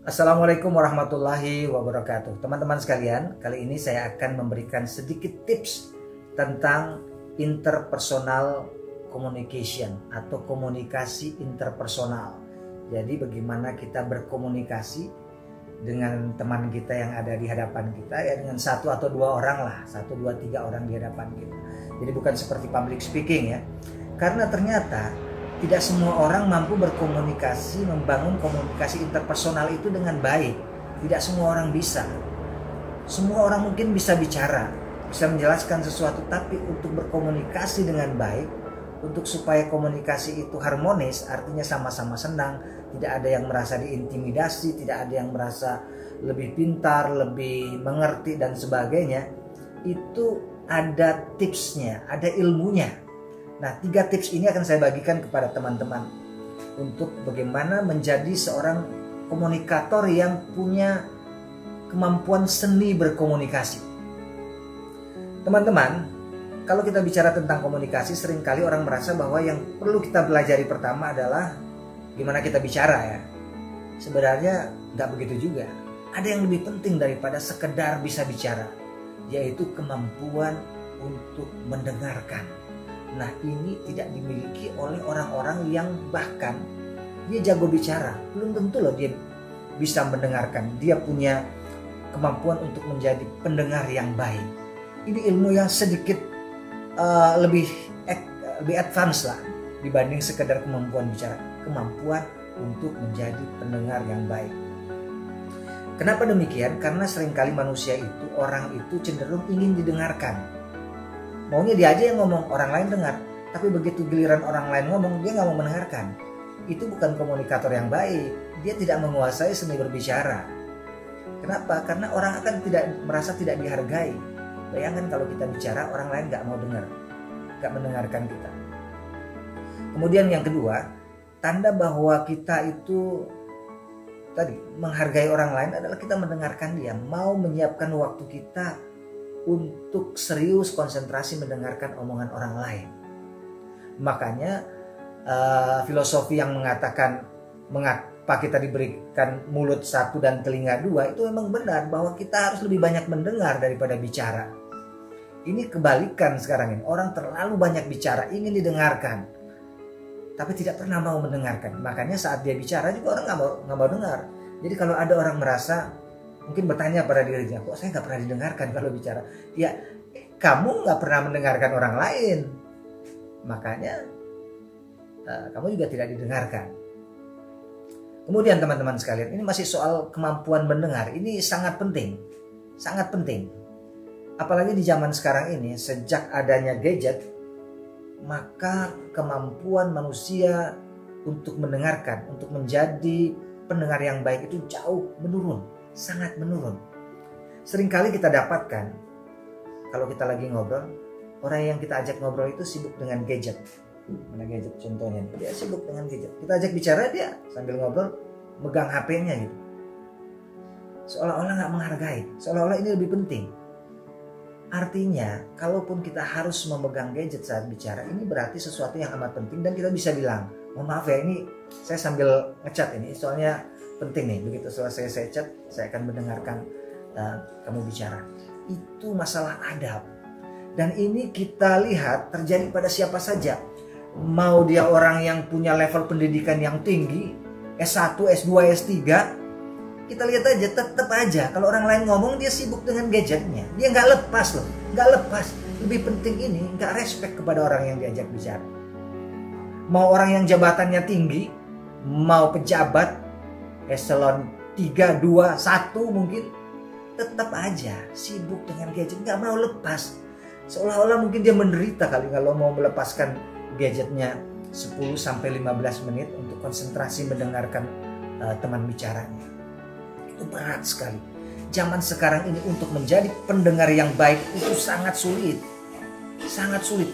Assalamualaikum warahmatullahi wabarakatuh. Teman-teman sekalian, kali ini saya akan memberikan sedikit tips tentang interpersonal communication atau komunikasi interpersonal. Jadi bagaimana kita berkomunikasi dengan teman kita yang ada di hadapan kita, ya dengan satu atau dua orang lah, 1, 2, 3 orang di hadapan kita. Jadi bukan seperti public speaking ya. Karena ternyata tidak semua orang mampu berkomunikasi, membangun komunikasi interpersonal itu dengan baik. Tidak semua orang bisa. Semua orang mungkin bisa bicara, bisa menjelaskan sesuatu, tapi untuk berkomunikasi dengan baik, untuk supaya komunikasi itu harmonis, artinya sama-sama senang, tidak ada yang merasa diintimidasi, tidak ada yang merasa lebih pintar, lebih mengerti dan sebagainya, itu ada tipsnya, ada ilmunya. Nah, 3 tips ini akan saya bagikan kepada teman-teman untuk bagaimana menjadi seorang komunikator yang punya kemampuan seni berkomunikasi. Teman-teman, kalau kita bicara tentang komunikasi, seringkali orang merasa bahwa yang perlu kita pelajari pertama adalah gimana kita bicara ya. Sebenarnya nggak begitu juga. Ada yang lebih penting daripada sekedar bisa bicara, yaitu kemampuan untuk mendengarkan. Nah, ini tidak dimiliki oleh orang-orang yang bahkan dia jago bicara, belum tentu loh dia bisa mendengarkan. Dia punya kemampuan untuk menjadi pendengar yang baik. Ini ilmu yang sedikit lebih advance lah dibanding sekedar kemampuan bicara. Kemampuan untuk menjadi pendengar yang baik. Kenapa demikian? Karena seringkali manusia itu, orang itu cenderung ingin didengarkan. Maunya dia aja yang ngomong, orang lain dengar. Tapi begitu giliran orang lain ngomong, dia nggak mau mendengarkan. Itu bukan komunikator yang baik. Dia tidak menguasai seni berbicara. Kenapa? Karena orang akan merasa tidak dihargai. Bayangkan kalau kita bicara, orang lain nggak mau dengar, nggak mendengarkan kita. Kemudian yang kedua, tanda bahwa kita itu tadi menghargai orang lain adalah kita mendengarkan dia, mau menyiapkan waktu kita untuk serius konsentrasi mendengarkan omongan orang lain. Makanya filosofi yang mengatakan mengapa kita diberikan mulut 1 dan telinga 2 itu memang benar, bahwa kita harus lebih banyak mendengar daripada bicara. Ini kebalikan sekarang ini. Orang terlalu banyak bicara, ingin didengarkan, tapi tidak pernah mau mendengarkan. Makanya saat dia bicara juga orang nggak mau dengar. Jadi kalau ada orang merasa mungkin bertanya pada dirinya, kok saya nggak pernah didengarkan kalau bicara? Ya, kamu nggak pernah mendengarkan orang lain, makanya kamu juga tidak didengarkan. Kemudian teman-teman sekalian, ini masih soal kemampuan mendengar. Ini sangat penting, sangat penting. Apalagi di zaman sekarang ini, sejak adanya gadget, maka kemampuan manusia untuk mendengarkan, untuk menjadi pendengar yang baik itu jauh menurun. Sangat menurun. Seringkali kita dapatkan kalau kita lagi ngobrol, orang yang kita ajak ngobrol itu sibuk dengan gadget. Mana gadget contohnya? Dia sibuk dengan gadget. Kita ajak bicara, dia sambil ngobrol megang HP-nya gitu. Seolah-olah nggak menghargai, seolah-olah ini lebih penting. Artinya, kalaupun kita harus memegang gadget saat bicara, ini berarti sesuatu yang amat penting dan kita bisa bilang, mohon maaf ya, ini saya sambil ngechat ini, soalnya penting nih. Begitu selesai saya chat, saya akan mendengarkan kamu bicara. Itu masalah adab. Dan ini kita lihat terjadi pada siapa saja. Mau dia orang yang punya level pendidikan yang tinggi, S1, S2, S3, kita lihat aja, tetap aja kalau orang lain ngomong dia sibuk dengan gadgetnya. Dia nggak lepas loh, nggak lepas. Lebih penting ini, nggak respect kepada orang yang diajak bicara. Mau orang yang jabatannya tinggi, mau pejabat eselon 3, 2, 1 mungkin, tetap aja sibuk dengan gadget, nggak mau lepas. Seolah-olah mungkin dia menderita kali kalau mau melepaskan gadgetnya 10-15 menit untuk konsentrasi mendengarkan teman bicaranya. Itu berat sekali. Zaman sekarang ini untuk menjadi pendengar yang baik itu sangat sulit. Sangat sulit.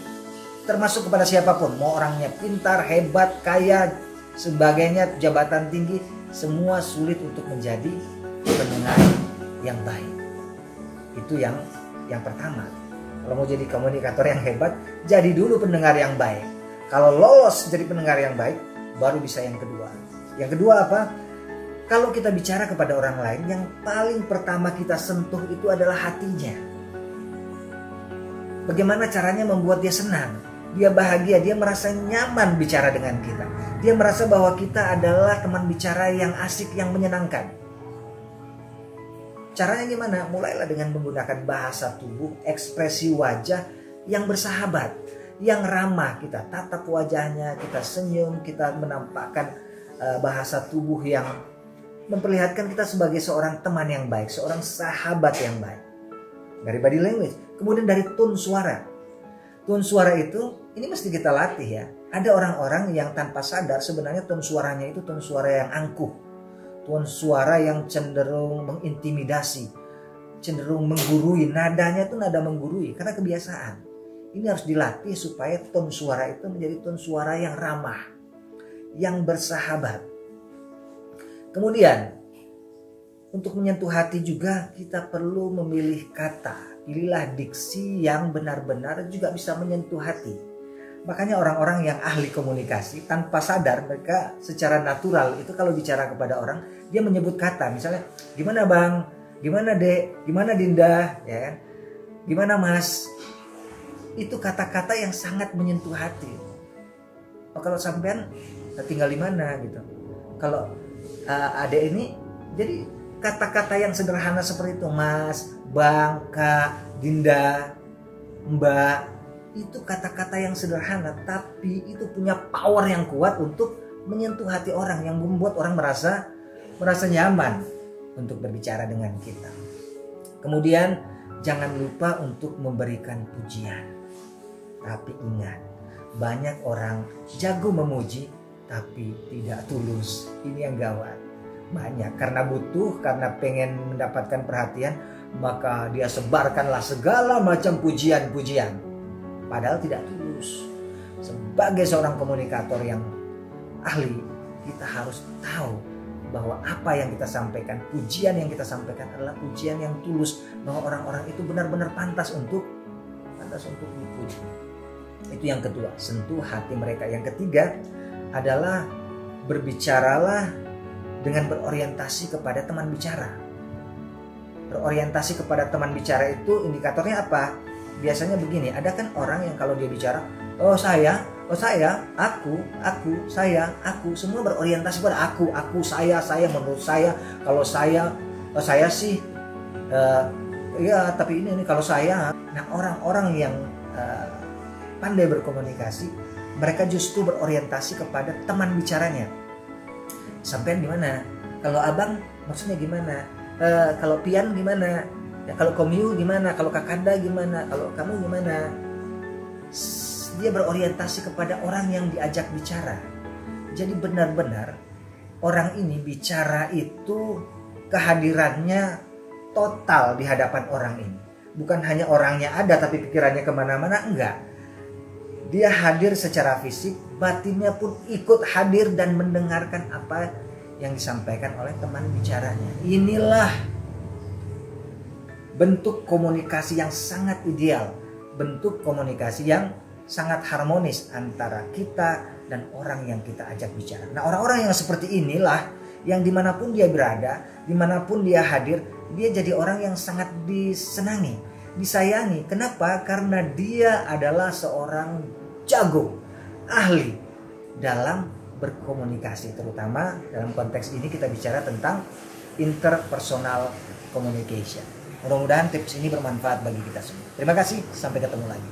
Termasuk kepada siapapun, mau orangnya pintar, hebat, kaya, sebagainya, jabatan tinggi, semua sulit untuk menjadi pendengar yang baik. Itu yang pertama. Kalau mau jadi komunikator yang hebat, jadi dulu pendengar yang baik. Kalau lolos jadi pendengar yang baik, baru bisa yang kedua. Yang kedua apa? Kalau kita bicara kepada orang lain, yang paling pertama kita sentuh itu adalah hatinya. Bagaimana caranya membuat dia senang, dia bahagia, dia merasa nyaman bicara dengan kita. Dia merasa bahwa kita adalah teman bicara yang asik, yang menyenangkan. Caranya gimana? Mulailah dengan menggunakan bahasa tubuh, ekspresi wajah yang bersahabat, yang ramah. Kita tatap wajahnya, kita senyum, kita menampakkan bahasa tubuh yang memperlihatkan kita sebagai seorang teman yang baik, seorang sahabat yang baik. Dari body language. Kemudian dari tone suara. Tone suara itu, ini mesti kita latih ya. Ada orang-orang yang tanpa sadar sebenarnya tone suaranya itu tone suara yang angkuh. Tone suara yang cenderung mengintimidasi, cenderung menggurui. Nadanya itu nada menggurui karena kebiasaan. Ini harus dilatih supaya tone suara itu menjadi tone suara yang ramah, yang bersahabat. Kemudian untuk menyentuh hati juga kita perlu memilih kata. Pilihlah diksi yang benar-benar juga bisa menyentuh hati. Makanya orang-orang yang ahli komunikasi tanpa sadar mereka secara natural itu kalau bicara kepada orang dia menyebut kata. Misalnya gimana bang, gimana dek, gimana Dinda, ya kan? Gimana mas? Itu kata-kata yang sangat menyentuh hati. Oh, kalau sampean tinggal di mana gitu. Kalau adek ini jadi kata-kata yang sederhana seperti itu, mas, bang, kak, Dinda, mbak, itu kata-kata yang sederhana tapi itu punya power yang kuat untuk menyentuh hati orang, yang membuat orang merasa nyaman untuk berbicara dengan kita. Kemudian jangan lupa untuk memberikan pujian. Tapi ingat, banyak orang jago memuji tapi tidak tulus. Ini yang gawat. Banyak karena butuh, karena pengen mendapatkan perhatian, maka dia sebarkanlah segala macam pujian-pujian. Padahal tidak tulus. Sebagai seorang komunikator yang ahli, kita harus tahu bahwa apa yang kita sampaikan, pujian yang kita sampaikan adalah pujian yang tulus, bahwa orang-orang itu benar-benar pantas untuk dipuji. Itu yang kedua, sentuh hati mereka. Yang ketiga adalah berbicaralah dengan berorientasi kepada teman bicara. Berorientasi kepada teman bicara itu indikatornya apa? Biasanya begini, ada kan orang yang kalau dia bicara, oh saya, aku, saya, aku, semua berorientasi pada aku, saya, menurut saya, kalau saya sih, ya tapi ini kalau saya. Nah orang-orang yang pandai berkomunikasi, mereka justru berorientasi kepada teman bicaranya. Sampean gimana? Kalau abang maksudnya gimana? Kalau pian gimana? Ya, kalau komyu gimana? Kalau kakanda gimana? Kalau kamu gimana? Dia berorientasi kepada orang yang diajak bicara. Jadi benar-benar orang ini bicara itu kehadirannya total di hadapan orang ini. Bukan hanya orangnya ada tapi pikirannya kemana-mana, enggak. Dia hadir secara fisik, batinnya pun ikut hadir dan mendengarkan apa yang disampaikan oleh teman bicaranya. Inilah bentuk komunikasi yang sangat ideal, bentuk komunikasi yang sangat harmonis antara kita dan orang yang kita ajak bicara. Nah orang-orang yang seperti inilah yang dimanapun dia berada, dimanapun dia hadir, dia jadi orang yang sangat disenangi, disayangi. Kenapa? Karena dia adalah seorang jago, ahli dalam berkomunikasi, terutama dalam konteks ini kita bicara tentang interpersonal communication. Mudah-mudahan tips ini bermanfaat bagi kita semua. Terima kasih, sampai ketemu lagi.